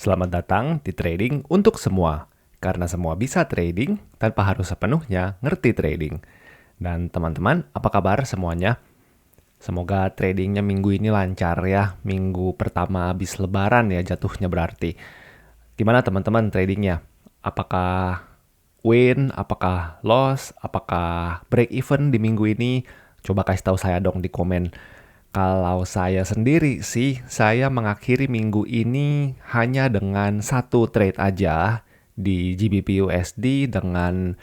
Selamat datang di Trading untuk Semua. Karena semua bisa trading tanpa harus sepenuhnya ngerti trading. Dan teman-teman, apa kabar semuanya? Semoga tradingnya minggu ini lancar ya. Minggu pertama habis lebaran ya jatuhnya berarti. Gimana teman-teman tradingnya? Apakah win? Apakah loss? Apakah break even di minggu ini? Coba kasih tahu saya dong di komen. Kalau saya sendiri sih, saya mengakhiri minggu ini hanya dengan satu trade aja di GBP USD dengan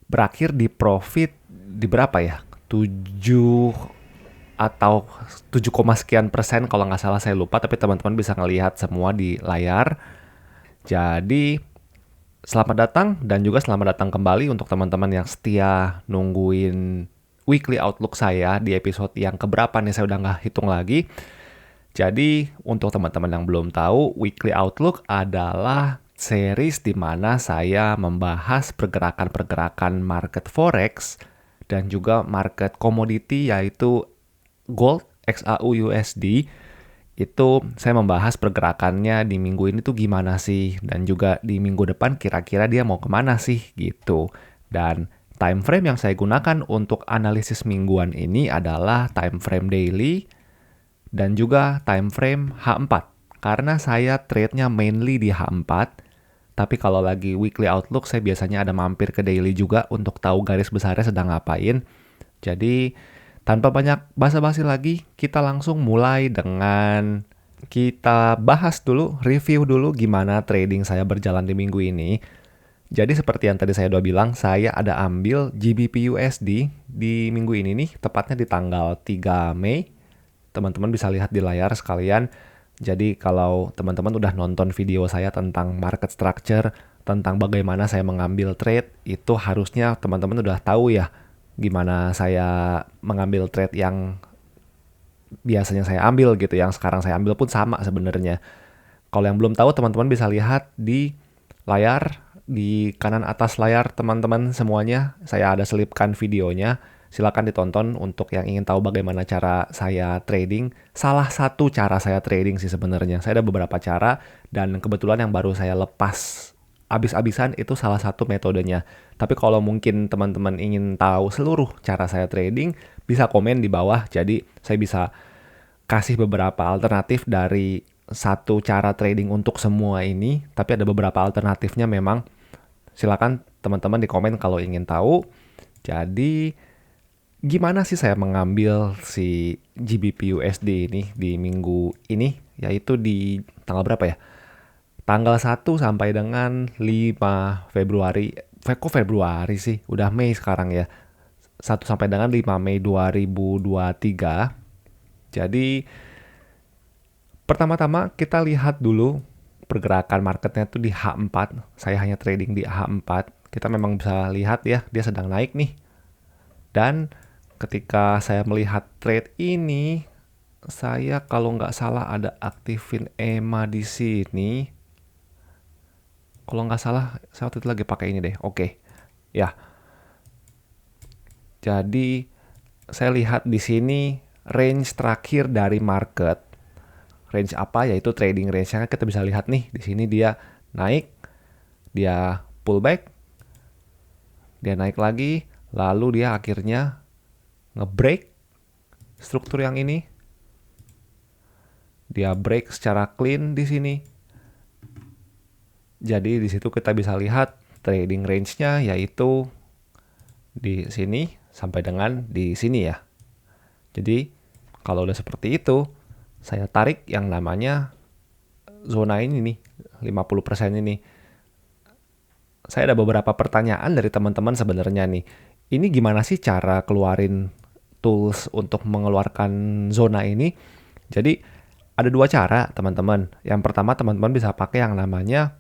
berakhir di profit di berapa ya? 7 atau 7, sekian persen kalau nggak salah saya lupa, tapi teman-teman bisa ngelihat semua di layar. Jadi selamat datang dan juga selamat datang kembali untuk teman-teman yang setia nungguin weekly outlook saya di episode yang keberapa nih, saya udah nggak hitung lagi. Jadi untuk teman-teman yang belum tahu, weekly outlook adalah series di mana saya membahas pergerakan-pergerakan market forex dan juga market commodity yaitu gold, XAU USD. Itu saya membahas pergerakannya di minggu ini tuh gimana sih, dan juga di minggu depan kira-kira dia mau kemana sih gitu. Dan time frame yang saya gunakan untuk analisis mingguan ini adalah time frame daily dan juga time frame H4. Karena saya trade-nya mainly di H4, tapi kalau lagi weekly outlook saya biasanya ada mampir ke daily juga untuk tahu garis besarnya sedang ngapain. Jadi tanpa banyak basa-basi lagi, kita langsung mulai dengan kita bahas dulu, review dulu gimana trading saya berjalan di minggu ini. Jadi seperti yang tadi saya udah bilang, saya ada ambil GBP USD di minggu ini nih, tepatnya di tanggal 3 Mei. Teman-teman bisa lihat di layar sekalian. Jadi kalau teman-teman udah nonton video saya tentang market structure, tentang bagaimana saya mengambil trade, itu harusnya teman-teman udah tahu ya gimana saya mengambil trade yang biasanya saya ambil gitu, yang sekarang saya ambil pun sama sebenarnya. Kalau yang belum tahu, teman-teman bisa lihat di layar, di kanan atas layar teman-teman semuanya, saya ada selipkan videonya. Silakan ditonton untuk yang ingin tahu bagaimana cara saya trading. Salah satu cara saya trading sih sebenarnya. Saya ada beberapa cara dan kebetulan yang baru saya lepas abis-abisan itu salah satu metodenya. Tapi kalau mungkin teman-teman ingin tahu seluruh cara saya trading, bisa komen di bawah. Jadi saya bisa kasih beberapa alternatif dari satu cara trading untuk semua ini. Tapi ada beberapa alternatifnya memang. Silakan teman-teman di komen kalau ingin tahu. Jadi gimana sih saya mengambil si GBP USD ini di minggu ini? Yaitu di tanggal berapa ya? Tanggal 1 sampai dengan 5 Februari. Kok Februari sih? Udah Mei sekarang ya. 1 sampai dengan 5 Mei 2023. Jadi pertama-tama kita lihat dulu pergerakan marketnya tuh di H4. Saya hanya trading di H4. Kita memang bisa lihat ya, dia sedang naik nih. Dan ketika saya melihat trade ini, saya kalau nggak salah ada aktifin EMA di sini. Kalau nggak salah, saya waktu itu lagi pakai ini deh. Oke. Ya. Jadi, saya lihat di sini range terakhir dari market. Range apa? Yaitu trading range-nya kita bisa lihat nih. Di sini dia naik, dia pullback, dia naik lagi, lalu dia akhirnya nge-break struktur yang ini. Dia break secara clean di sini. Jadi di situ kita bisa lihat trading range-nya yaitu di sini sampai dengan di sini ya. Jadi kalau udah seperti itu, saya tarik yang namanya zona ini nih, 50% ini. Saya ada beberapa pertanyaan dari teman-teman sebenarnya nih. Ini gimana sih cara keluarin tools untuk mengeluarkan zona ini? Jadi ada dua cara teman-teman. Yang pertama teman-teman bisa pakai yang namanya,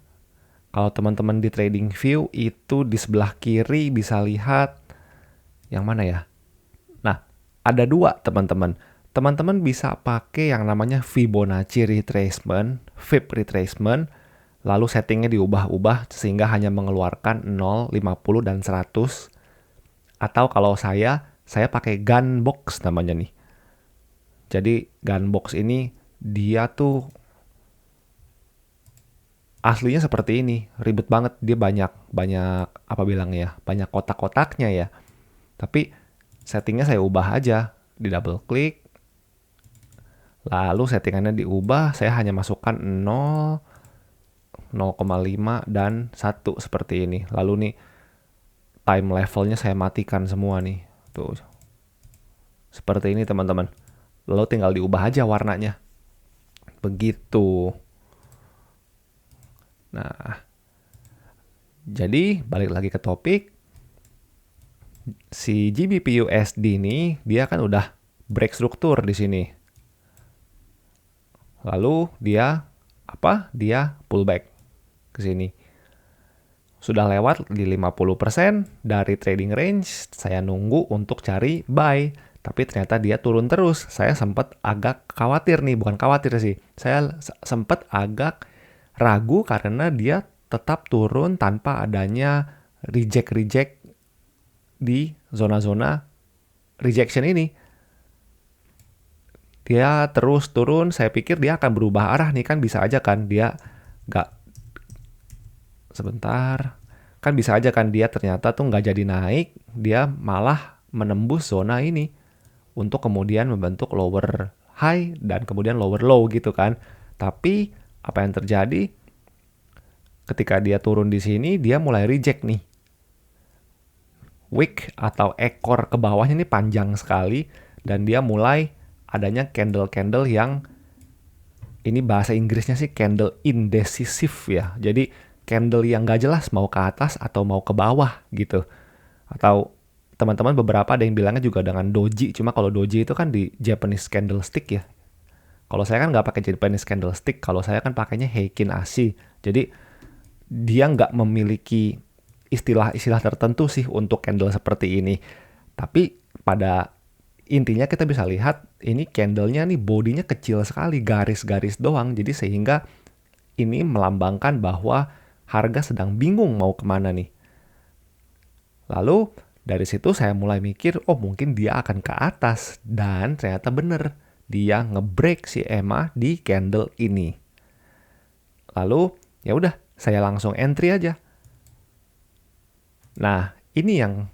kalau teman-teman di trading view itu di sebelah kiri bisa lihat yang mana ya? Nah, ada dua teman-teman. Teman-teman bisa pakai yang namanya Fibonacci retracement, Fib retracement, lalu settingnya diubah-ubah sehingga hanya mengeluarkan 0, 50, dan 100. Atau kalau saya pakai Gunbox namanya nih. Jadi Gunbox ini dia tuh aslinya seperti ini, ribet banget. Dia banyak banyak apa bilangnya, banyak kotak-kotaknya ya. Tapi settingnya saya ubah aja, di double klik, lalu settingannya diubah, saya hanya masukkan 0, 0,5 dan 1 seperti ini. Lalu nih time levelnya saya matikan semua nih. Tuh. Seperti ini teman-teman. Lalu tinggal diubah aja warnanya. Begitu. Nah, jadi balik lagi ke topik. Si GBP USD ini dia kan udah break struktur di sini. Lalu dia apa? Dia pullback ke sini. Sudah lewat di 50% dari trading range, saya nunggu untuk cari buy. Tapi ternyata dia turun terus. Saya sempat agak khawatir nih, bukan khawatir sih. Saya sempat agak ragu karena dia tetap turun tanpa adanya reject-reject di zona-zona rejection ini. Dia terus turun, saya pikir dia akan berubah arah nih, kan bisa aja kan dia nggak, sebentar, kan bisa aja kan dia ternyata tuh nggak jadi naik, dia malah menembus zona ini untuk kemudian membentuk lower high dan kemudian lower low gitu kan. Tapi apa yang terjadi ketika dia turun di sini, dia mulai reject nih. Wick atau ekor ke bawahnya ini panjang sekali dan dia mulai adanya candle-candle yang ini bahasa Inggrisnya sih candle indecisive ya. Jadi candle yang gak jelas mau ke atas atau mau ke bawah gitu. Atau teman-teman beberapa ada yang bilangnya juga dengan doji. Cuma kalau doji itu kan di Japanese candlestick ya. Kalau saya kan nggak pakai Japanese candlestick. Kalau saya kan pakainya Heikin Ashi. Jadi dia nggak memiliki istilah-istilah tertentu sih untuk candle seperti ini. Tapi pada intinya kita bisa lihat ini candlenya nih bodinya kecil sekali, garis-garis doang. Jadi sehingga ini melambangkan bahwa harga sedang bingung mau kemana nih. Lalu dari situ saya mulai mikir, oh mungkin dia akan ke atas. Dan ternyata bener, dia nge-break si EMA di candle ini. Lalu ya udah, saya langsung entry aja. Nah, ini yang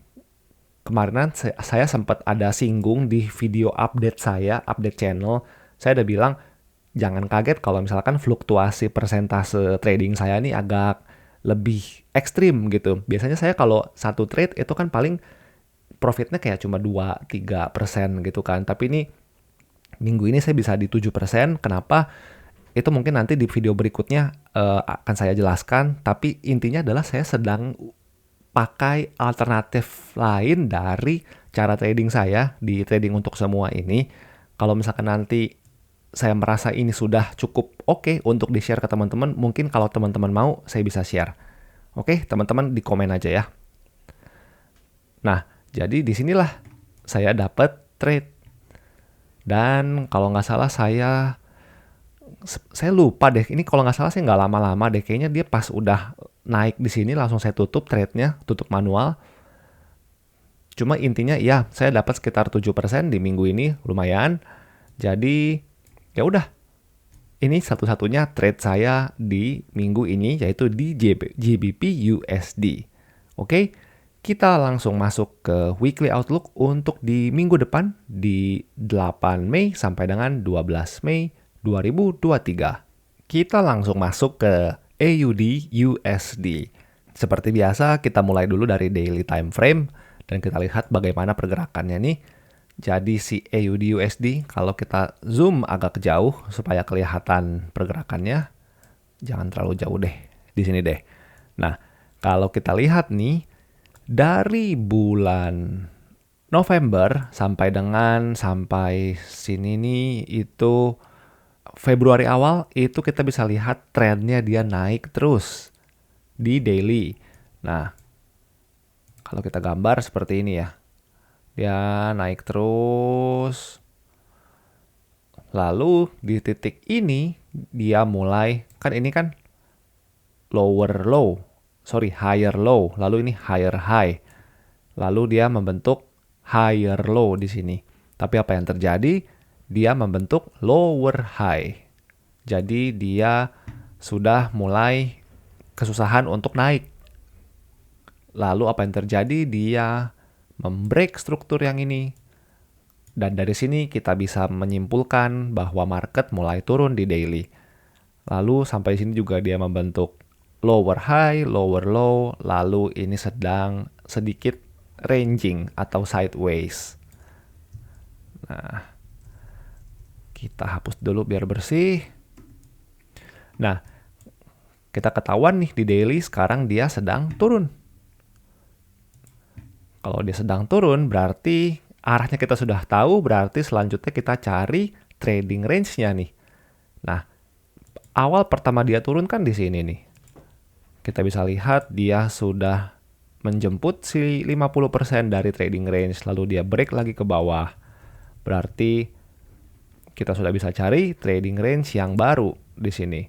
kemarin saya sempat ada singgung di video update saya, update channel. Saya udah bilang, jangan kaget kalau misalkan fluktuasi persentase trading saya ini agak lebih ekstrim gitu. Biasanya saya kalau satu trade itu kan paling profitnya kayak cuma 2-3% gitu kan. Tapi ini minggu ini saya bisa di 7%. Kenapa? Itu mungkin nanti di video berikutnya akan saya jelaskan. Tapi intinya adalah saya sedang pakai alternatif lain dari cara trading saya di trading untuk semua ini. Kalau misalkan nanti saya merasa ini sudah cukup oke untuk di-share ke teman-teman, mungkin kalau teman-teman mau, saya bisa share. Oke, teman-teman di komen aja ya. Nah, jadi disinilah saya dapat trade. Dan kalau nggak salah saya lupa deh. Ini kalau nggak salah saya nggak lama-lama deh. Kayaknya dia pas udah naik di sini langsung saya tutup trade-nya, tutup manual. Cuma intinya ya, saya dapat sekitar 7% di minggu ini, lumayan. Jadi ya udah, ini satu-satunya trade saya di minggu ini yaitu di GBP USD. Oke, kita langsung masuk ke weekly outlook untuk di minggu depan di 8 Mei sampai dengan 12 Mei 2023. Kita langsung masuk ke AUD USD. Seperti biasa, kita mulai dulu dari daily time frame dan kita lihat bagaimana pergerakannya nih. Jadi si AUD USD, kalau kita zoom agak jauh supaya kelihatan pergerakannya, jangan terlalu jauh deh, di sini deh. Nah, kalau kita lihat nih, dari bulan November sampai sini nih, itu Februari awal, itu kita bisa lihat trennya dia naik terus di daily. Nah, kalau kita gambar seperti ini ya. Dia naik terus. Lalu di titik ini dia mulai, kan ini kan lower low, higher low. Lalu ini higher high. Lalu dia membentuk higher low di sini. Tapi apa yang terjadi? Dia membentuk lower high. Jadi dia sudah mulai kesusahan untuk naik. Lalu apa yang terjadi? Dia membreak struktur yang ini. Dan dari sini kita bisa menyimpulkan bahwa market mulai turun di daily. Lalu sampai sini juga dia membentuk lower high, lower low, lalu ini sedang sedikit ranging atau sideways. Nah, kita hapus dulu biar bersih. Nah, kita ketahuan nih di daily sekarang dia sedang turun. Kalau dia sedang turun berarti arahnya kita sudah tahu, berarti selanjutnya kita cari trading range-nya nih. Nah, awal pertama dia turun kan di sini nih. Kita bisa lihat dia sudah menjemput si 50% dari trading range, lalu dia break lagi ke bawah. Berarti kita sudah bisa cari trading range yang baru di sini.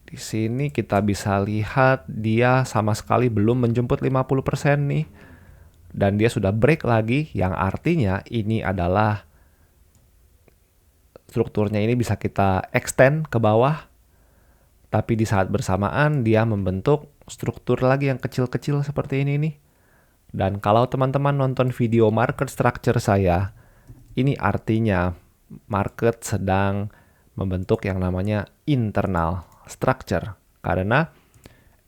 Di sini kita bisa lihat dia sama sekali belum menjemput 50% nih. Dan dia sudah break lagi, yang artinya ini adalah strukturnya ini bisa kita extend ke bawah. Tapi di saat bersamaan dia membentuk struktur lagi yang kecil-kecil seperti ini nih. Dan kalau teman-teman nonton video market structure saya, ini artinya market sedang membentuk yang namanya internal structure. Karena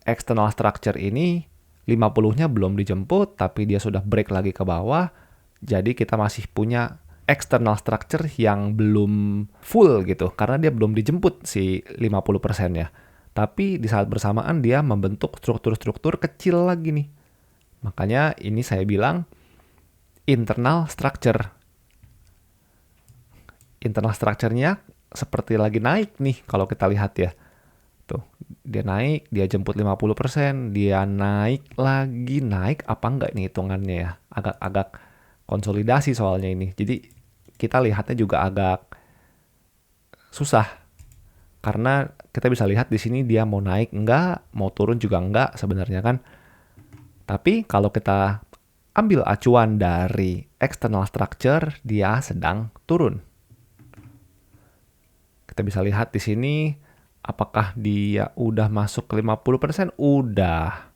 external structure ini 50-nya belum dijemput, tapi dia sudah break lagi ke bawah. Jadi kita masih punya external structure yang belum full gitu. Karena dia belum dijemput si 50%-nya. Tapi di saat bersamaan dia membentuk struktur-struktur kecil lagi nih. Makanya ini saya bilang internal structure. Internal structure-nya seperti lagi naik nih kalau kita lihat ya. Tuh, dia naik, dia jemput 50%, dia naik lagi, naik apa enggak nih hitungannya ya? Agak konsolidasi soalnya ini. Jadi kita lihatnya juga agak susah. Karena kita bisa lihat di sini dia mau naik enggak, mau turun juga enggak sebenarnya kan. Tapi kalau kita ambil acuan dari external structure, dia sedang turun. Kita bisa lihat di sini apakah dia udah masuk ke 50%? Udah.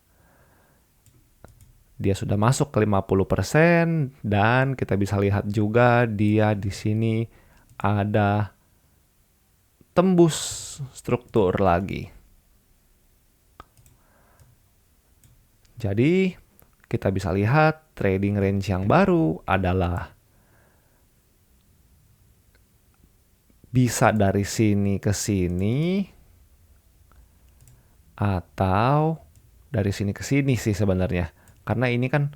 Dia sudah masuk ke 50% dan kita bisa lihat juga dia di sini ada tembus struktur lagi. Jadi kita bisa lihat trading range yang baru adalah bisa dari sini ke sini atau dari sini ke sini sih sebenarnya. Karena ini kan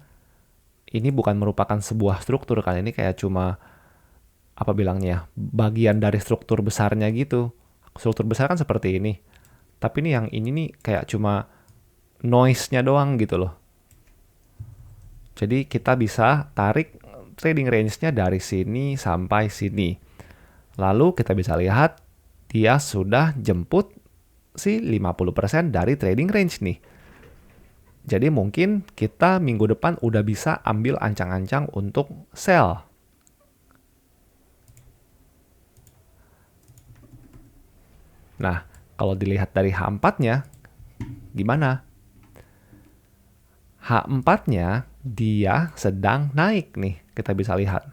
ini bukan merupakan sebuah struktur kan, ini kayak cuma apa bilangnya, bagian dari struktur besarnya gitu. Struktur besar kan seperti ini. Tapi ini yang ini nih kayak cuma noise-nya doang gitu loh. Jadi kita bisa tarik trading range-nya dari sini sampai sini. Lalu kita bisa lihat dia sudah jemput si 50% dari trading range nih. Jadi mungkin kita minggu depan udah bisa ambil ancang-ancang untuk sell. Nah, kalau dilihat dari H4-nya, gimana? H4-nya dia sedang naik nih, kita bisa lihat.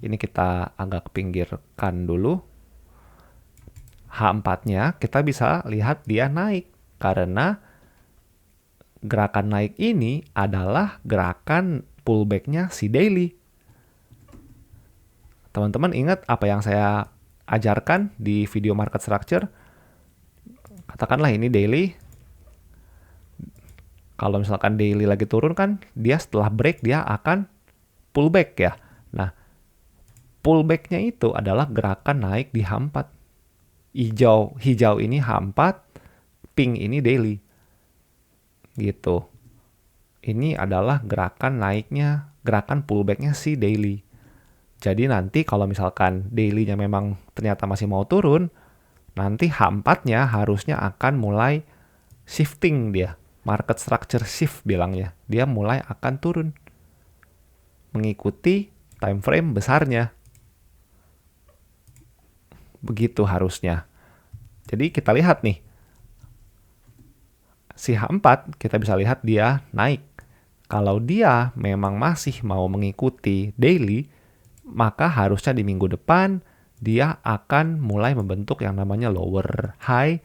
Ini kita agak pinggirkan dulu. H4-nya kita bisa lihat dia naik, karena gerakan naik ini adalah gerakan pullback-nya si daily. Teman-teman ingat apa yang saya ajarkan di video market structure? Katakanlah ini daily. Kalau misalkan daily lagi turun kan, dia setelah break dia akan pullback ya. Nah, pullback-nya itu adalah gerakan naik di H4. Hijau ini H4, pink ini daily. Gitu. Ini adalah gerakan naiknya, gerakan pullback-nya si daily. Jadi nanti kalau misalkan daily-nya memang ternyata masih mau turun, nanti H4-nya harusnya akan mulai shifting dia. Market structure shift bilangnya. Dia mulai akan turun. Mengikuti time frame besarnya. Begitu harusnya. Jadi kita lihat nih, si H4 kita bisa lihat dia naik. Kalau dia memang masih mau mengikuti daily, maka harusnya di minggu depan dia akan mulai membentuk yang namanya lower high,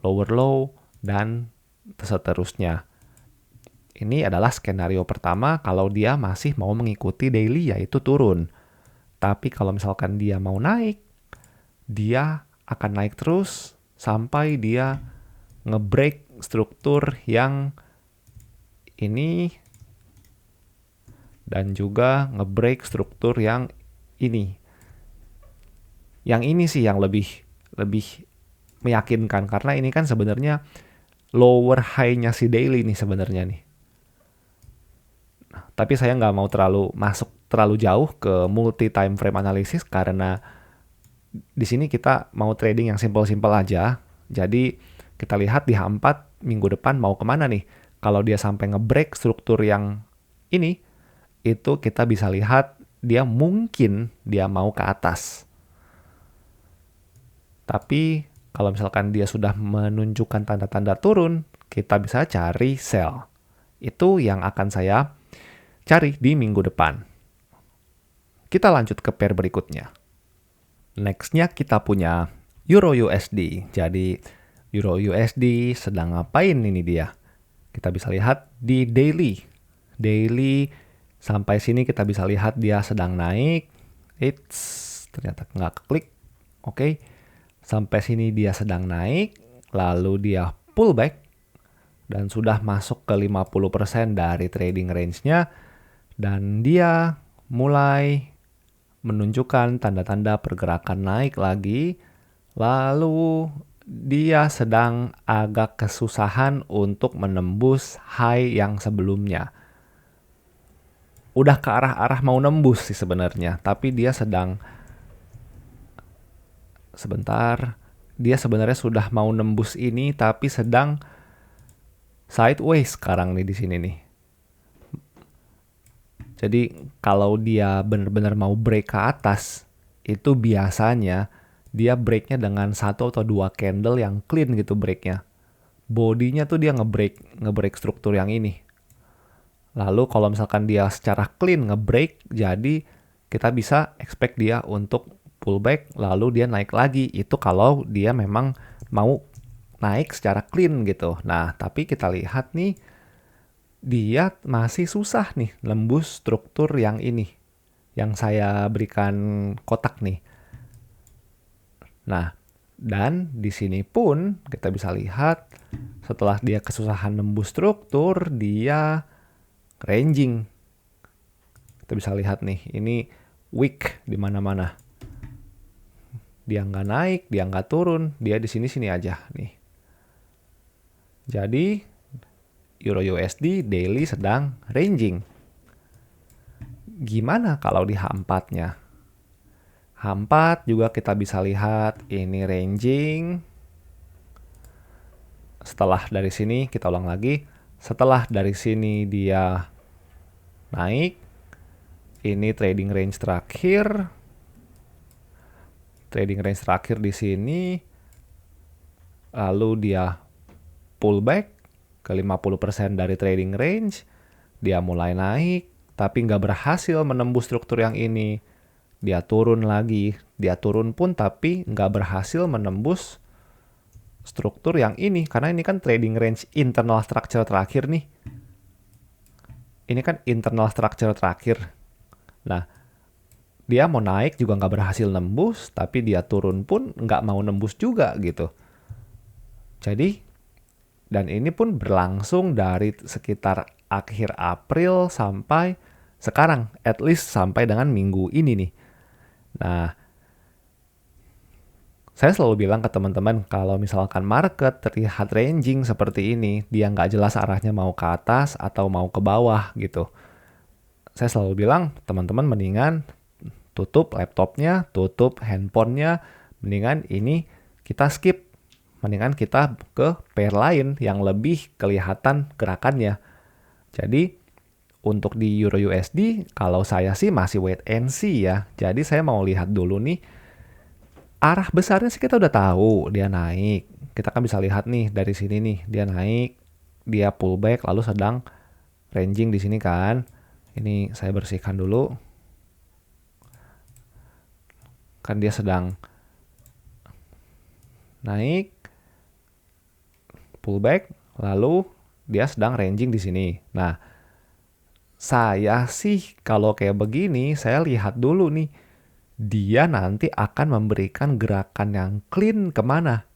lower low, dan seterusnya. Ini adalah skenario pertama kalau dia masih mau mengikuti daily, yaitu turun. Tapi kalau misalkan dia mau naik, dia akan naik terus sampai dia nge-break struktur yang ini dan juga nge-break struktur yang ini. Yang ini sih yang lebih meyakinkan, karena ini kan sebenarnya lower high-nya si daily nih sebenarnya nih. Tapi saya nggak mau masuk terlalu jauh ke multi time frame analysis, karena di sini kita mau trading yang simple-simple aja. Jadi kita lihat di H4 minggu depan mau kemana nih. Kalau dia sampai nge-break struktur yang ini, itu kita bisa lihat dia mungkin dia mau ke atas. Tapi kalau misalkan dia sudah menunjukkan tanda-tanda turun, kita bisa cari sell. Itu yang akan saya cari di minggu depan. Kita lanjut ke pair berikutnya. Next-nya kita punya Euro USD. Jadi Euro USD sedang ngapain ini dia? Kita bisa lihat di daily. Daily sampai sini kita bisa lihat dia sedang naik. Ternyata nggak klik. Oke. Sampai sini dia sedang naik. Lalu dia pullback. Dan sudah masuk ke 50% dari trading range-nya. Dan dia mulai menunjukkan tanda-tanda pergerakan naik lagi. Lalu dia sedang agak kesusahan untuk menembus high yang sebelumnya. Udah ke arah-arah mau nembus sih sebenarnya, tapi dia sedang dia sebenarnya sudah mau nembus ini, tapi sedang sideways sekarang nih di sini nih. Jadi kalau dia benar-benar mau break ke atas, itu biasanya dia breaknya dengan 1 atau 2 candle yang clean gitu breaknya. Bodinya tuh dia ngebreak struktur yang ini. Lalu kalau misalkan dia secara clean ngebreak, jadi kita bisa expect dia untuk pullback, lalu dia naik lagi. Itu kalau dia memang mau naik secara clean gitu. Nah, tapi kita lihat nih, dia masih susah nih nembus struktur yang ini, yang saya berikan kotak nih. Nah, dan di sini pun kita bisa lihat setelah dia kesusahan nembus struktur, dia ranging. Kita bisa lihat nih, ini weak di mana-mana. Dia nggak naik, dia nggak turun, dia di sini-sini aja nih. Jadi Euro USD daily sedang ranging. Gimana kalau di H4-nya? H4 juga kita bisa lihat ini ranging. Setelah dari sini, kita ulang lagi. Setelah dari sini dia naik. Ini trading range terakhir. Trading range terakhir di sini. Lalu dia pullback ke 50% dari trading range. Dia mulai naik, tapi nggak berhasil menembus struktur yang ini. Dia turun lagi. Dia turun pun tapi nggak berhasil menembus struktur yang ini, karena ini kan trading range internal structure terakhir nih. Ini kan internal structure terakhir. Nah, dia mau naik juga nggak berhasil nembus, tapi dia turun pun nggak mau nembus juga gitu. Jadi, dan ini pun berlangsung dari sekitar akhir April sampai sekarang, at least sampai dengan minggu ini nih. Nah, saya selalu bilang ke teman-teman, kalau misalkan market terlihat ranging seperti ini, dia nggak jelas arahnya mau ke atas atau mau ke bawah gitu. Saya selalu bilang, teman-teman mendingan tutup laptopnya, tutup handphonenya, mendingan ini kita skip. Mendingan kita ke pair lain yang lebih kelihatan gerakannya. Jadi, untuk di Euro USD, kalau saya sih masih wait and see ya. Jadi saya mau lihat dulu nih, Arah besarnya sih kita udah tahu, dia naik. Kita kan bisa lihat nih dari sini nih, dia naik, dia pullback lalu sedang ranging di sini kan. Ini saya bersihkan dulu. Kan dia sedang naik, pullback, lalu dia sedang ranging di sini. Nah, saya sih kalau kayak begini, saya lihat dulu nih, dia nanti akan memberikan gerakan yang clean kemana?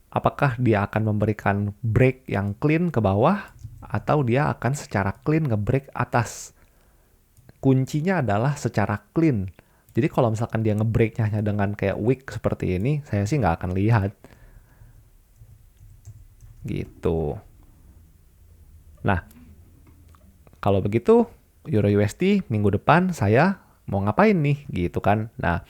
Apakah dia akan memberikan break yang clean ke bawah, atau dia akan secara clean nge-break atas? Kuncinya adalah secara clean. Jadi kalau misalkan dia nge-breaknya hanya dengan kayak wick seperti ini, saya sih nggak akan lihat. Gitu. Nah, kalau begitu Euro USD minggu depan saya mau ngapain nih gitu kan. Nah,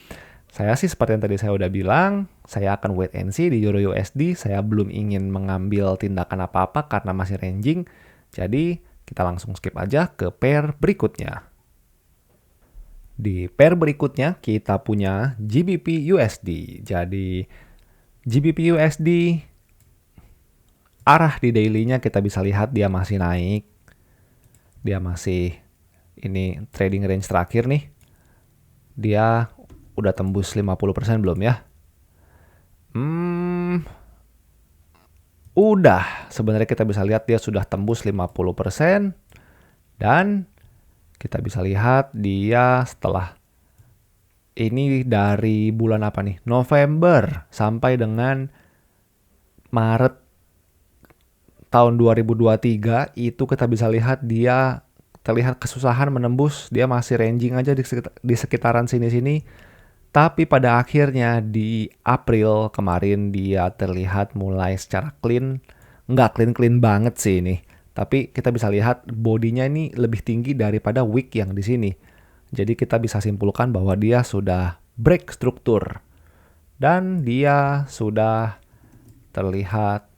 saya sih seperti yang tadi saya udah bilang, saya akan wait and see di Euro USD. Saya belum ingin mengambil tindakan apa-apa karena masih ranging. Jadi kita langsung skip aja ke pair berikutnya. Di pair berikutnya kita punya GBP USD. Jadi GBP USD arah di daily-nya kita bisa lihat dia masih naik. Dia masih ini trading range terakhir nih. Dia udah tembus 50% belum ya? Udah. Sebenarnya kita bisa lihat dia sudah tembus 50%. Dan kita bisa lihat dia setelah ini dari bulan apa nih? November sampai dengan Maret tahun 2023 itu kita bisa lihat dia terlihat kesusahan menembus, dia masih ranging aja di sekitaran sini-sini. Tapi pada akhirnya di April kemarin dia terlihat mulai secara clean, nggak clean-clean banget sih ini. Tapi kita bisa lihat bodinya ini lebih tinggi daripada wick yang di sini. Jadi kita bisa simpulkan bahwa dia sudah break struktur. Dan dia sudah terlihat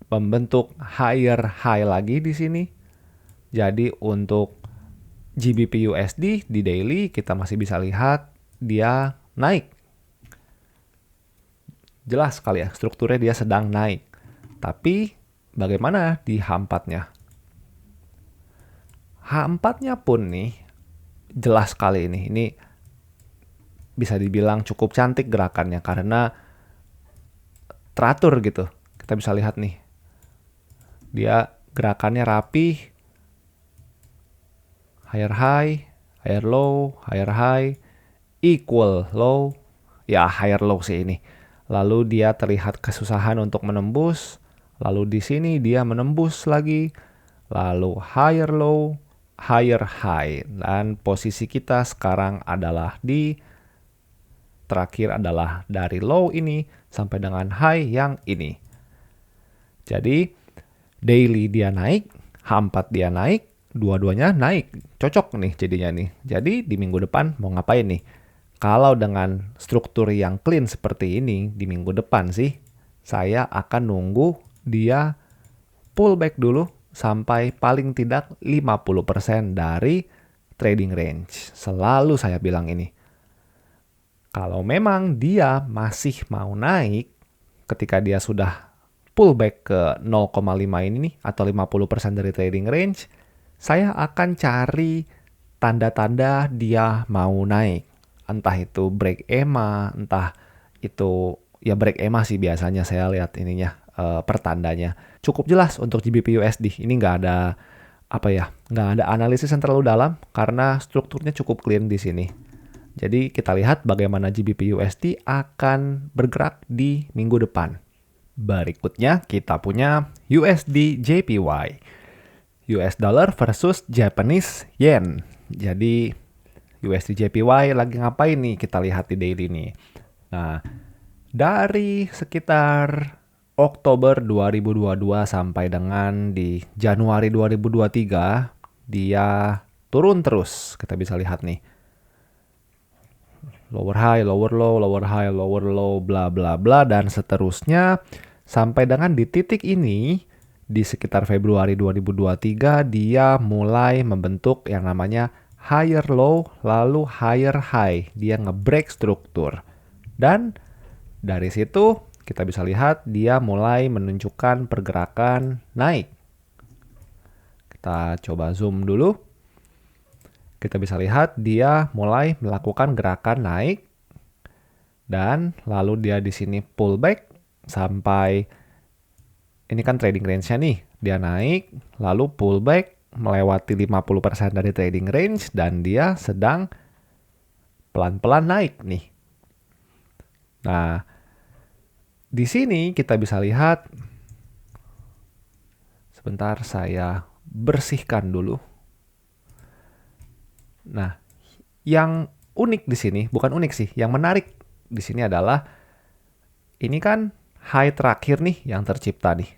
membentuk higher high lagi di sini. Jadi untuk GBP USD di daily kita masih bisa lihat dia naik. Jelas sekali ya, strukturnya dia sedang naik. Tapi bagaimana di H4-nya? H4-nya pun nih jelas sekali ini. Ini bisa dibilang cukup cantik gerakannya karena teratur gitu. Kita bisa lihat nih. Dia gerakannya rapi, higher high, higher low, higher high, equal low, ya higher low sih ini. Lalu dia terlihat kesusahan untuk menembus, lalu di sini dia menembus lagi, lalu higher low, higher high. Dan posisi kita sekarang adalah terakhir adalah dari low ini sampai dengan high yang ini. Jadi daily dia naik, H4 dia naik, dua-duanya naik. Cocok nih jadinya nih. Jadi di minggu depan mau ngapain nih? Kalau dengan struktur yang clean seperti ini di minggu depan sih, saya akan nunggu dia pullback dulu sampai paling tidak 50% dari trading range. Selalu saya bilang ini. Kalau memang dia masih mau naik ketika dia sudah pullback ke 0,5 ini nih, atau 50% dari trading range, saya akan cari tanda-tanda dia mau naik. Entah itu break EMA, entah itu ya break EMA sih biasanya saya lihat ininya pertandanya. Cukup jelas untuk GBP USD. Ini nggak ada nggak ada analisis yang terlalu dalam karena strukturnya cukup clean di sini. Jadi kita lihat bagaimana GBP USD akan bergerak di minggu depan. Berikutnya kita punya USD JPY. US dollar versus Japanese yen. Jadi USD JPY lagi ngapain nih kita lihat di daily nih. Nah, dari sekitar Oktober 2022 sampai dengan di Januari 2023 dia turun terus. Kita bisa lihat nih. Lower high, lower low, lower high, lower low, bla bla bla dan seterusnya sampai dengan di titik ini di sekitar Februari 2023 dia mulai membentuk yang namanya higher low, lalu higher high. Dia nge-break struktur. Dan dari situ kita bisa lihat dia mulai menunjukkan pergerakan naik. Kita coba zoom dulu. Kita bisa lihat dia mulai melakukan gerakan naik. Dan lalu dia di sini pullback sampai, ini kan trading range-nya nih. Dia naik, lalu pullback melewati 50% dari trading range dan dia sedang pelan-pelan naik nih. Nah, di sini kita bisa lihat, sebentar saya bersihkan dulu. Nah, yang unik di sini, bukan unik sih, yang menarik di sini adalah ini kan high terakhir nih yang tercipta nih.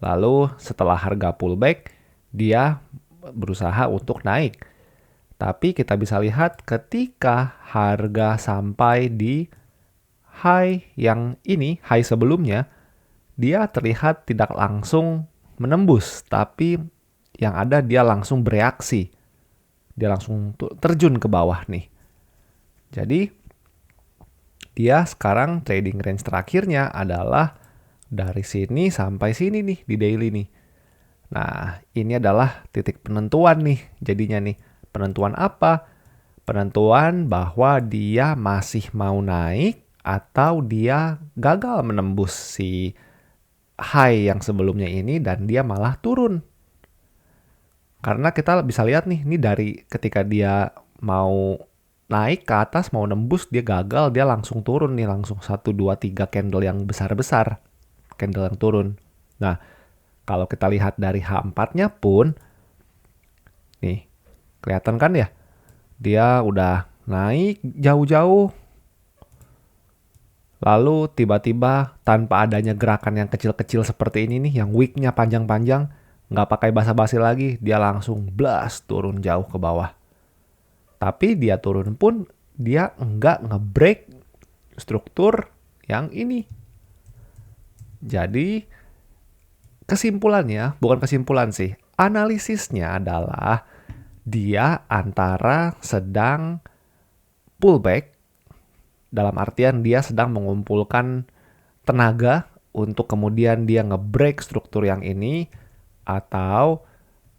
Lalu setelah harga pullback, dia berusaha untuk naik. Tapi kita bisa lihat ketika harga sampai di high yang ini, high sebelumnya, dia terlihat tidak langsung menembus, tapi yang ada dia langsung bereaksi. Dia langsung terjun ke bawah nih. Jadi, dia sekarang trading range terakhirnya adalah dari sini sampai sini nih di daily nih. Nah, ini adalah titik penentuan nih jadinya nih. Penentuan apa? Penentuan bahwa dia masih mau naik atau dia gagal menembus si high yang sebelumnya ini dan dia malah turun. Karena kita bisa lihat nih, ini dari ketika dia mau naik ke atas, mau nembus, dia gagal, dia langsung turun nih, langsung 1, 2, 3 candle yang besar-besar. Candle yang turun. Nah, kalau kita lihat dari H4-nya pun, nih, kelihatan kan ya? Dia udah naik jauh-jauh, lalu tiba-tiba tanpa adanya gerakan yang kecil-kecil seperti ini nih, yang wick-nya panjang-panjang, nggak pakai basa-basi lagi, dia langsung blast turun jauh ke bawah. Tapi dia turun pun, dia nggak nge-break struktur yang ini. Jadi, kesimpulannya, bukan kesimpulan sih, analisisnya adalah dia antara sedang pullback, dalam artian dia sedang mengumpulkan tenaga untuk kemudian dia nge-break struktur yang ini, atau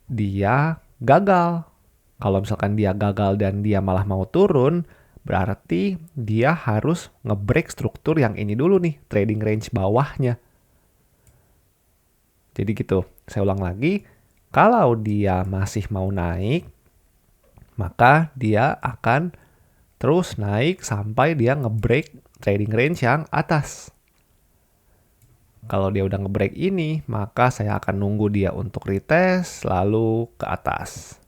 dia gagal. Kalau misalkan dia gagal dan dia malah mau turun, berarti dia harus nge-break struktur yang ini dulu nih, trading range bawahnya. Jadi gitu, saya ulang lagi, kalau dia masih mau naik, maka dia akan terus naik sampai dia nge-break trading range yang atas. Kalau dia udah nge-break ini, maka saya akan nunggu dia untuk retest, lalu ke atas.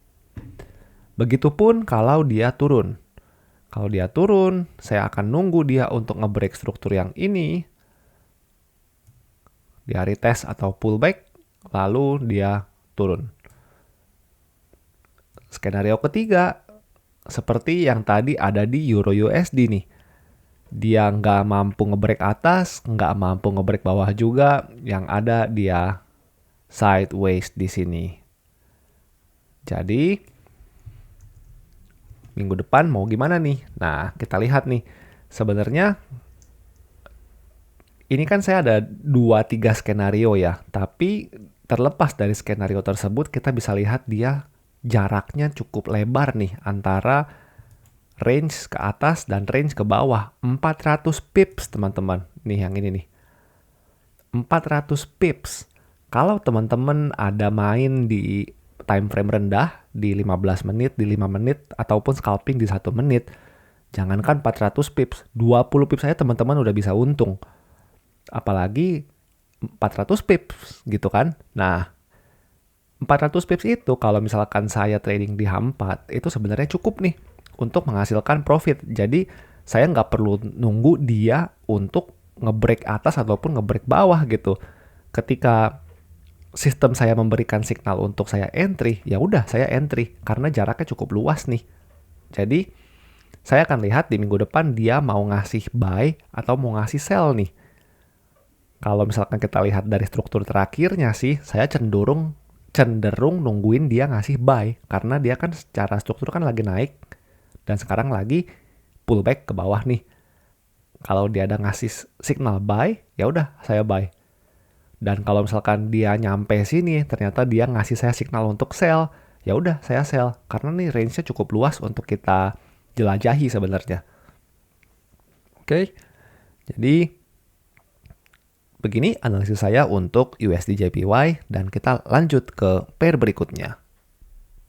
Begitupun kalau dia turun. Kalau dia turun, saya akan nunggu dia untuk nge-break struktur yang ini. Dia retest atau pullback, lalu dia turun. Skenario ketiga, seperti yang tadi ada di Euro USD nih. Dia nggak mampu nge-break atas, nggak mampu nge-break bawah juga. Yang ada dia sideways di sini. Jadi, minggu depan mau gimana nih? Nah, kita lihat nih. Sebenarnya, ini kan saya ada 2-3 skenario ya. Tapi, terlepas dari skenario tersebut, kita bisa lihat dia jaraknya cukup lebar nih antara range ke atas dan range ke bawah. 400 pips teman-teman. Nih yang ini nih. 400 pips. Kalau teman-teman ada main di time frame rendah, di 15 menit, di 5 menit, ataupun scalping di 1 menit, jangankan 400 pips, 20 pips saja teman-teman udah bisa untung. Apalagi 400 pips gitu kan. Nah, 400 pips itu kalau misalkan saya trading di H4, itu sebenarnya cukup nih untuk menghasilkan profit. Jadi saya nggak perlu nunggu dia untuk nge-break atas ataupun nge-break bawah gitu. Ketika sistem saya memberikan signal untuk saya entry, ya udah saya entry karena jaraknya cukup luas nih. Jadi saya akan lihat di minggu depan dia mau ngasih buy atau mau ngasih sell nih. Kalau misalkan kita lihat dari struktur terakhirnya sih, saya cenderung cenderung nungguin dia ngasih buy, karena dia kan secara struktur kan lagi naik dan sekarang lagi pullback ke bawah nih. Kalau dia ada ngasih signal buy, ya udah saya buy. Dan kalau misalkan dia nyampe sini, ternyata dia ngasih saya signal untuk sell, ya udah saya sell. Karena nih range-nya cukup luas untuk kita jelajahi sebenarnya. Oke, jadi begini analisis saya untuk USD JPY dan kita lanjut ke pair berikutnya.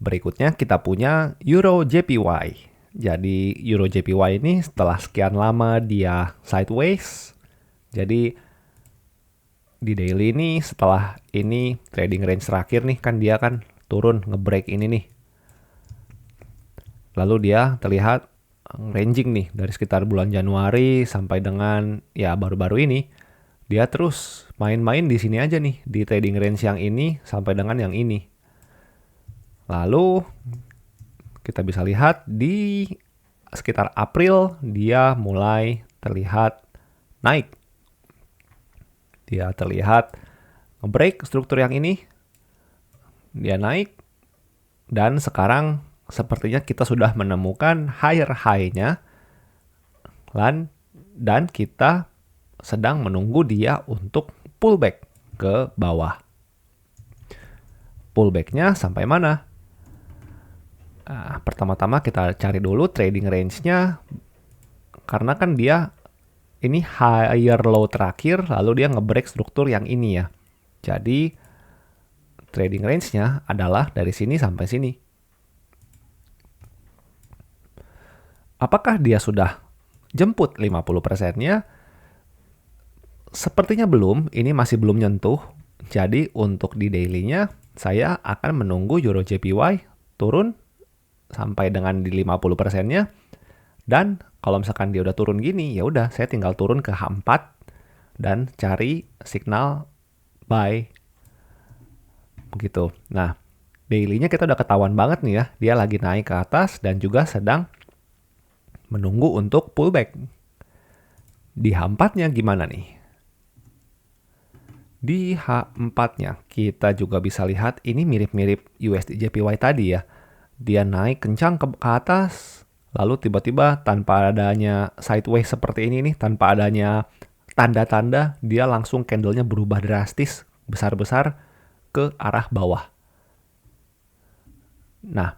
Berikutnya kita punya Euro JPY. Jadi Euro JPY ini setelah sekian lama dia sideways, jadi di daily ini setelah ini trading range terakhir nih kan dia kan turun ngebreak ini nih. Lalu dia terlihat ranging nih dari sekitar bulan Januari sampai dengan ya baru-baru ini. Dia terus main-main di sini aja nih di trading range yang ini sampai dengan yang ini. Lalu kita bisa lihat di sekitar April dia mulai terlihat naik. Dia terlihat nge-break struktur yang ini. Dia naik. Dan sekarang sepertinya kita sudah menemukan higher high-nya. Dan kita sedang menunggu dia untuk pullback ke bawah. Pullback-nya sampai mana? Nah, pertama-tama kita cari dulu trading range-nya. Karena kan dia ini higher low terakhir, lalu dia nge-break struktur yang ini ya. Jadi, trading range-nya adalah dari sini sampai sini. Apakah dia sudah jemput 50%-nya? Sepertinya belum, ini masih belum nyentuh. Jadi, untuk di daily-nya, saya akan menunggu Euro JPY turun sampai dengan di 50%-nya. Dan kalau misalkan dia udah turun gini, ya udah saya tinggal turun ke H4 dan cari signal buy. Begitu. Nah, daily-nya kita udah ketahuan banget nih ya, dia lagi naik ke atas dan juga sedang menunggu untuk pullback. Di H4-nya gimana nih? Di H4-nya kita juga bisa lihat ini mirip-mirip USD JPY tadi ya. Dia naik kencang ke atas, lalu tiba-tiba tanpa adanya sideways seperti ini nih, tanpa adanya tanda-tanda, dia langsung candle-nya berubah drastis, besar-besar ke arah bawah. Nah,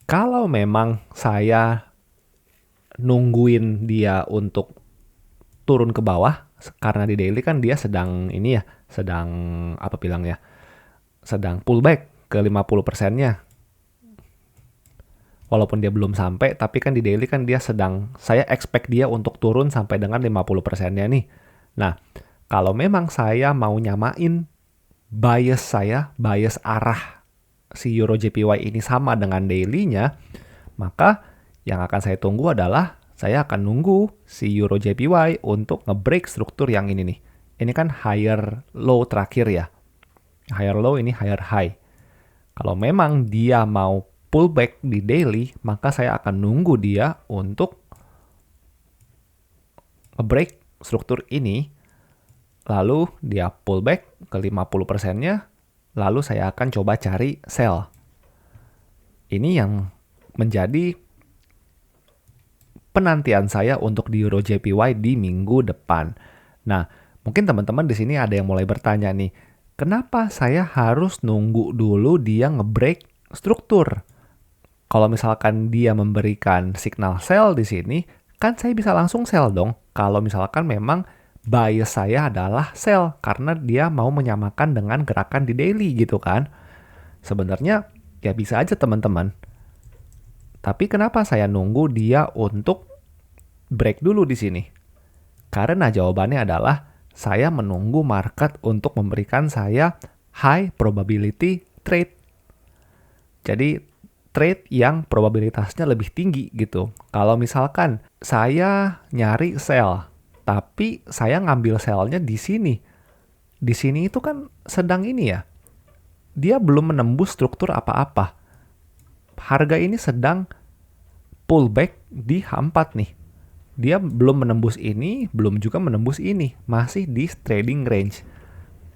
kalau memang saya nungguin dia untuk turun ke bawah, karena di daily kan dia sedang ini ya, sedang apa bilangnya, sedang pullback ke 50%-nya. Walaupun dia belum sampai, tapi kan di daily kan dia sedang, saya expect dia untuk turun sampai dengan 50%-nya nih. Nah, kalau memang saya mau nyamain bias arah si Euro JPY ini sama dengan daily-nya, maka yang akan saya tunggu adalah saya akan nunggu si Euro JPY untuk nge-break struktur yang ini nih. Ini kan higher low terakhir ya. Higher low, ini higher high. Kalau memang dia mau pullback di daily, maka saya akan nunggu dia untuk nge-break struktur ini, lalu dia pullback ke 50%-nya, lalu saya akan coba cari sell. Ini yang menjadi penantian saya untuk di Euro JPY di minggu depan. Nah, mungkin teman-teman di sini ada yang mulai bertanya nih, kenapa saya harus nunggu dulu dia nge-break struktur? Kalau misalkan dia memberikan signal sell di sini, kan saya bisa langsung sell dong. Kalau misalkan memang bias saya adalah sell, karena dia mau menyamakan dengan gerakan di daily gitu kan. Sebenarnya ya bisa aja teman-teman. Tapi kenapa saya nunggu dia untuk break dulu di sini? Karena jawabannya adalah saya menunggu market untuk memberikan saya high probability trade. Jadi trade yang probabilitasnya lebih tinggi gitu. Kalau misalkan saya nyari sell, tapi saya ngambil sell-nya di sini. Di sini itu kan sedang ini ya. Dia belum menembus struktur apa-apa. Harga ini sedang pullback di H4 nih. Dia belum menembus ini, belum juga menembus ini. Masih di trading range.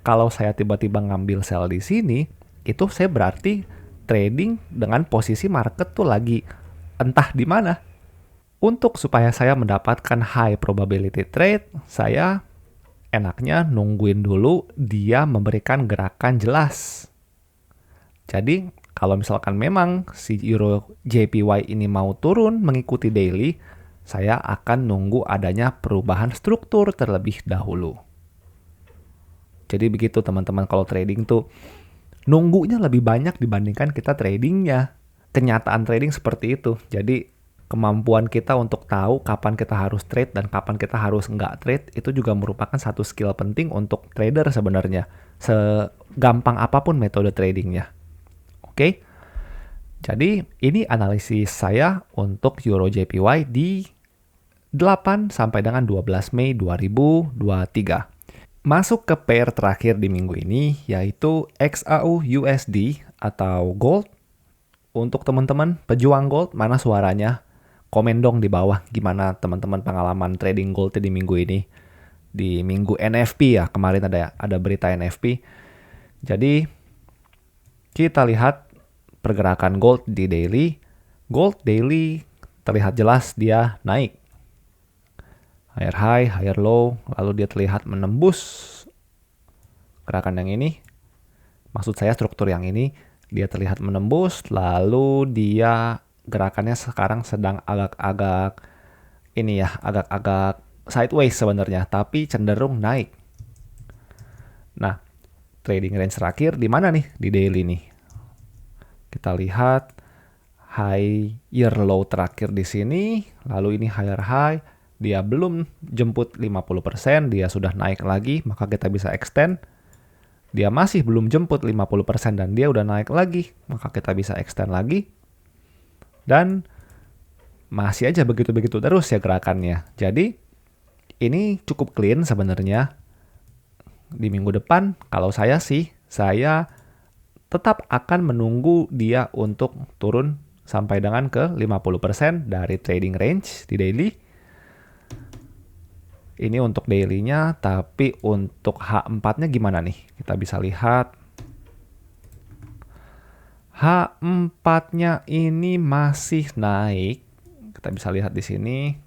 Kalau saya tiba-tiba ngambil sell di sini, itu saya berarti trading dengan posisi market tuh lagi entah di mana. Untuk supaya saya mendapatkan high probability trade, saya enaknya nungguin dulu dia memberikan gerakan jelas. Jadi, kalau misalkan memang si Euro JPY ini mau turun mengikuti daily, saya akan nunggu adanya perubahan struktur terlebih dahulu. Jadi begitu teman-teman, kalau trading tuh nunggunya lebih banyak dibandingkan kita tradingnya. Kenyataan trading seperti itu. Jadi kemampuan kita untuk tahu kapan kita harus trade dan kapan kita harus nggak trade itu juga merupakan satu skill penting untuk trader sebenarnya. Segampang apapun metode tradingnya. Oke? Jadi ini analisis saya untuk Euro JPY di 8 sampai dengan 12 Mei 2023. Masuk ke pair terakhir di minggu ini, yaitu XAU USD atau Gold. Untuk teman-teman pejuang Gold, mana suaranya? Komen dong di bawah gimana teman-teman pengalaman trading Gold di minggu ini. Di minggu NFP ya, kemarin ada berita NFP. Jadi, kita lihat pergerakan Gold di daily. Gold daily terlihat jelas dia naik. Higher high, higher low, lalu dia terlihat menembus gerakan yang ini. Maksud saya struktur yang ini, dia terlihat menembus, lalu dia gerakannya sekarang sedang agak-agak ini ya, agak-agak sideways sebenarnya, tapi cenderung naik. Nah, trading range terakhir di mana nih? Di daily nih. Kita lihat higher low terakhir di sini, lalu ini higher high. Dia belum jemput 50%, dia sudah naik lagi, maka kita bisa extend. Dia masih belum jemput 50% dan dia udah naik lagi, maka kita bisa extend lagi. Dan masih aja begitu-begitu terus ya gerakannya. Jadi ini cukup clean sebenarnya. Di minggu depan, kalau saya sih, saya tetap akan menunggu dia untuk turun sampai dengan ke 50% dari trading range di daily. Ini untuk daily-nya, tapi untuk H4-nya gimana nih? Kita bisa lihat. H4-nya ini masih naik. Kita bisa lihat di sini.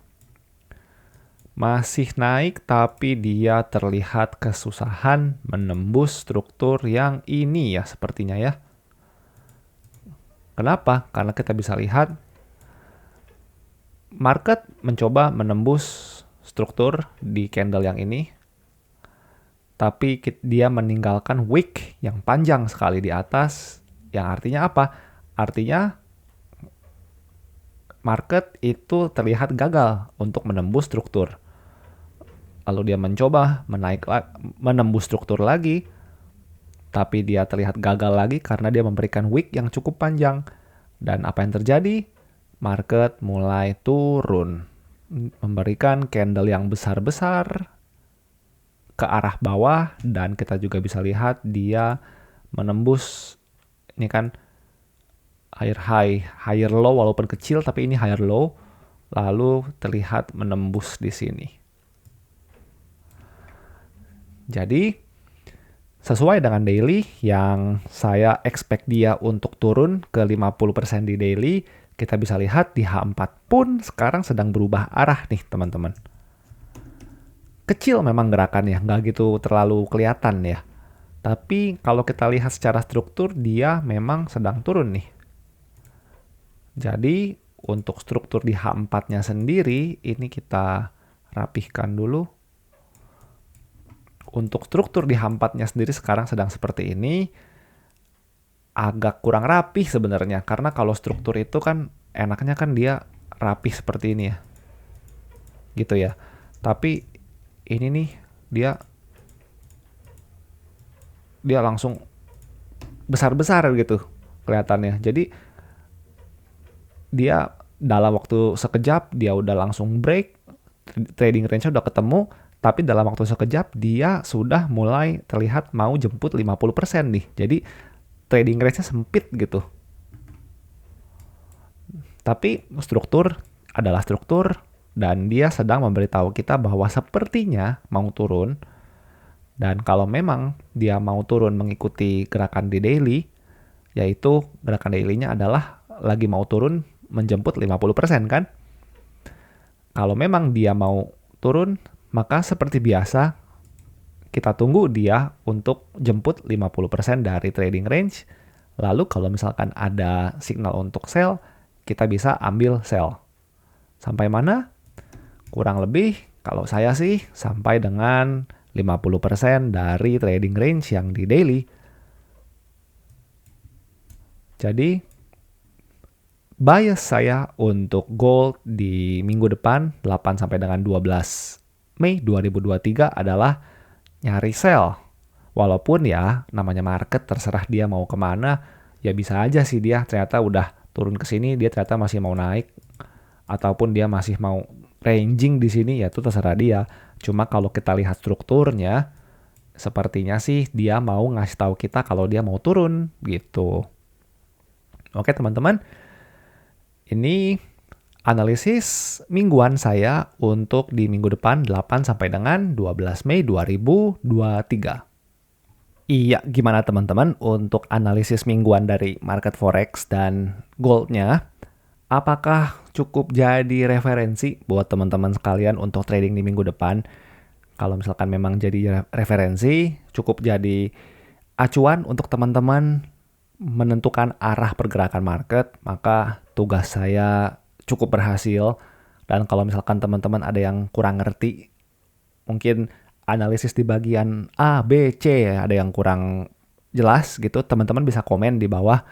Masih naik, tapi dia terlihat kesusahan menembus struktur yang ini ya, sepertinya ya. Kenapa? Karena kita bisa lihat market mencoba menembus struktur di candle yang ini, tapi dia meninggalkan wick yang panjang sekali di atas, yang artinya apa? Artinya market itu terlihat gagal untuk menembus struktur. Lalu dia mencoba menembus struktur lagi, tapi dia terlihat gagal lagi karena dia memberikan wick yang cukup panjang. Dan apa yang terjadi? Market mulai turun, memberikan candle yang besar-besar ke arah bawah, dan kita juga bisa lihat dia menembus ini kan higher high, higher low walaupun kecil tapi ini higher low, lalu terlihat menembus di sini. Jadi sesuai dengan daily yang saya expect dia untuk turun ke 50% di daily, kita bisa lihat di H4 pun sekarang sedang berubah arah nih teman-teman. Kecil memang gerakannya, nggak gitu terlalu kelihatan ya. Tapi kalau kita lihat secara struktur, dia memang sedang turun nih. Jadi untuk struktur di H4-nya sendiri, ini kita rapihkan dulu. Untuk struktur di H4-nya sendiri sekarang sedang seperti ini. Agak kurang rapih sebenarnya, karena kalau struktur itu kan enaknya kan dia rapih seperti ini ya. Gitu ya. Tapi ini nih dia langsung besar-besar gitu kelihatannya. Jadi dia dalam waktu sekejap dia udah langsung break, trading range-nya udah ketemu, tapi dalam waktu sekejap dia sudah mulai terlihat mau jemput 50% nih. Jadi trading range-nya sempit gitu. Tapi struktur adalah struktur, dan dia sedang memberitahu kita bahwa sepertinya mau turun. Dan kalau memang dia mau turun mengikuti gerakan di daily, yaitu gerakan daily-nya adalah lagi mau turun menjemput 50% kan? Kalau memang dia mau turun, maka seperti biasa kita tunggu dia untuk jemput 50% dari trading range. Lalu kalau misalkan ada signal untuk sell, kita bisa ambil sell. Sampai mana? Kurang lebih kalau saya sih sampai dengan 50% dari trading range yang di daily. Jadi bias saya untuk gold di minggu depan 8 sampai dengan 12 Mei 2023 adalah nyari sell. Walaupun ya namanya market terserah dia mau kemana, ya bisa aja sih dia ternyata udah turun ke sini, dia ternyata masih mau naik, ataupun dia masih mau ranging di sini, ya itu terserah dia. Cuma kalau kita lihat strukturnya, sepertinya sih dia mau ngasih tahu kita kalau dia mau turun gitu. Oke teman-teman, ini analisis mingguan saya untuk di minggu depan 8 sampai dengan 12 Mei 2023. Iya, gimana teman-teman untuk analisis mingguan dari market forex dan goldnya? Apakah cukup jadi referensi buat teman-teman sekalian untuk trading di minggu depan? Kalau misalkan memang jadi referensi, cukup jadi acuan untuk teman-teman menentukan arah pergerakan market, maka tugas saya cukup berhasil. Dan kalau misalkan teman-teman ada yang kurang ngerti, mungkin analisis di bagian A, B, C ada yang kurang jelas gitu, teman-teman bisa komen di bawah.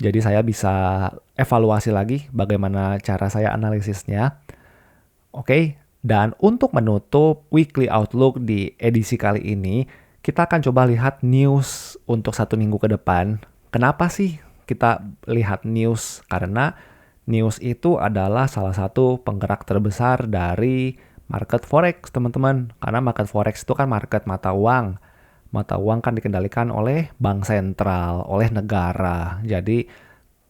Jadi saya bisa evaluasi lagi bagaimana cara saya analisisnya. Oke, dan untuk menutup weekly outlook di edisi kali ini, kita akan coba lihat news untuk 1 minggu ke depan. Kenapa sih kita lihat news? Karena news itu adalah salah satu penggerak terbesar dari market forex, teman-teman. Karena market forex itu kan market mata uang. Mata uang kan dikendalikan oleh bank sentral, oleh negara. Jadi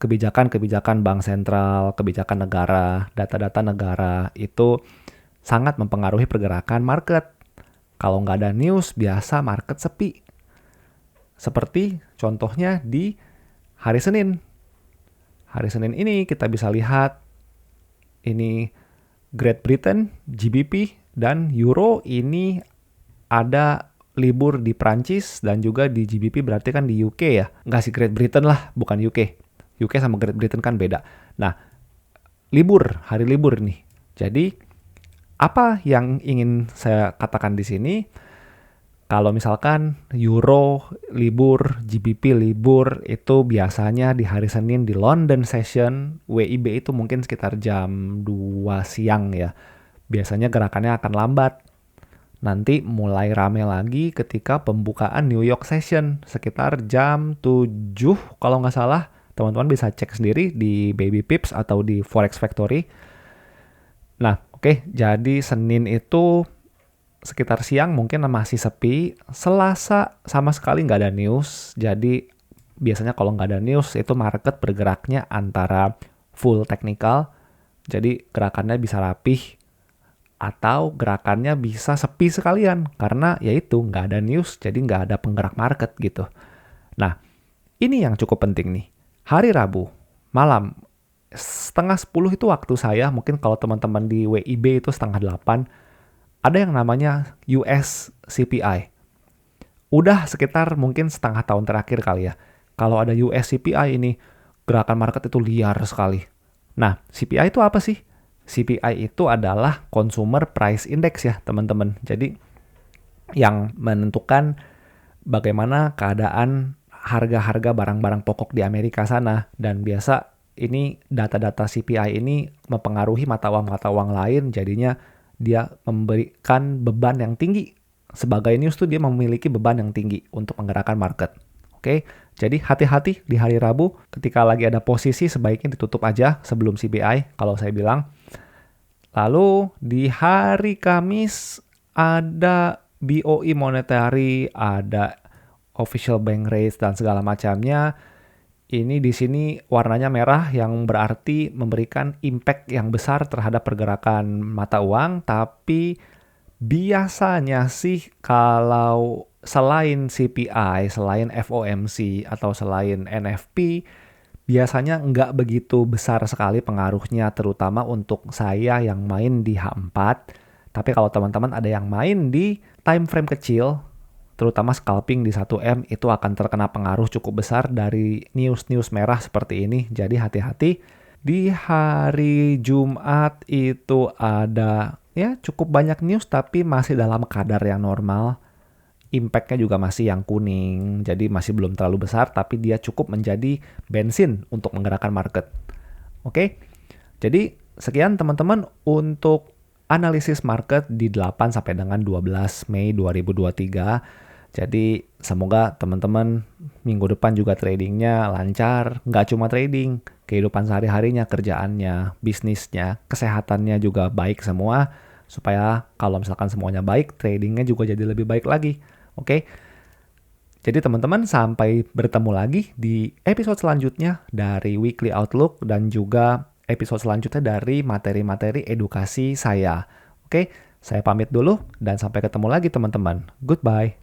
kebijakan-kebijakan bank sentral, kebijakan negara, data-data negara itu sangat mempengaruhi pergerakan market. Kalau nggak ada news, biasa market sepi. Seperti contohnya di hari Senin. Hari Senin ini kita bisa lihat ini Great Britain, GBP, dan Euro ini ada libur di Prancis dan juga di GBP berarti kan di UK ya. Nggak sih Great Britain lah, bukan UK. UK sama Great Britain kan beda. Nah, libur, hari libur nih. Jadi, apa yang ingin saya katakan di sini? Kalau misalkan Euro libur, GBP libur, itu biasanya di hari Senin di London session, WIB itu mungkin sekitar jam 2 siang ya. Biasanya gerakannya akan lambat. Nanti mulai rame lagi ketika pembukaan New York session, sekitar jam 7 kalau nggak salah. Teman-teman bisa cek sendiri di Baby Pips atau di Forex Factory. Nah, oke, jadi Senin itu sekitar siang mungkin masih sepi. Selasa sama sekali nggak ada news. Jadi biasanya kalau nggak ada news itu market bergeraknya antara full technical. Jadi gerakannya bisa rapih atau gerakannya bisa sepi sekalian. Karena yaitu nggak ada news jadi nggak ada penggerak market gitu. Nah ini yang cukup penting nih. Hari Rabu malam 9:30 itu waktu saya. Mungkin kalau teman-teman di WIB itu 7:30. Ada yang namanya US CPI. Udah sekitar mungkin setengah tahun terakhir kali ya. Kalau ada US CPI ini, gerakan market itu liar sekali. Nah, CPI itu apa sih? CPI itu adalah Consumer Price Index ya, teman-teman. Jadi, yang menentukan bagaimana keadaan harga-harga barang-barang pokok di Amerika sana. Dan biasa ini data-data CPI ini mempengaruhi mata uang lain, jadinya dia memberikan beban yang tinggi. Sebagai news tuh dia memiliki beban yang tinggi untuk menggerakkan market. Oke, jadi hati-hati di hari Rabu ketika lagi ada posisi sebaiknya ditutup aja sebelum CPI kalau saya bilang. Lalu di hari Kamis ada BOE monetary, ada official bank rate dan segala macamnya. Ini di sini warnanya merah yang berarti memberikan impact yang besar terhadap pergerakan mata uang, tapi Biasanya sih kalau selain CPI, selain FOMC, atau selain NFP, biasanya nggak begitu besar sekali pengaruhnya, terutama untuk saya yang main di H4. Tapi kalau teman-teman ada yang main di time frame kecil, terutama scalping di 1M, itu akan terkena pengaruh cukup besar dari news-news merah seperti ini. Jadi hati-hati. Di hari Jumat itu ada ya cukup banyak news tapi masih dalam kadar yang normal. Impact-nya juga masih yang kuning, jadi masih belum terlalu besar, tapi dia cukup menjadi bensin untuk menggerakkan market. Oke, jadi sekian teman-teman untuk analisis market di 8 sampai dengan 12 Mei 2023. Jadi semoga teman-teman minggu depan juga tradingnya lancar, nggak cuma trading, kehidupan sehari-harinya, kerjaannya, bisnisnya, kesehatannya juga baik semua, supaya kalau misalkan semuanya baik, tradingnya juga jadi lebih baik lagi. Oke, jadi teman-teman sampai bertemu lagi di episode selanjutnya dari Weekly Outlook dan juga episode selanjutnya dari materi-materi edukasi saya. Oke, saya pamit dulu dan sampai ketemu lagi teman-teman. Goodbye.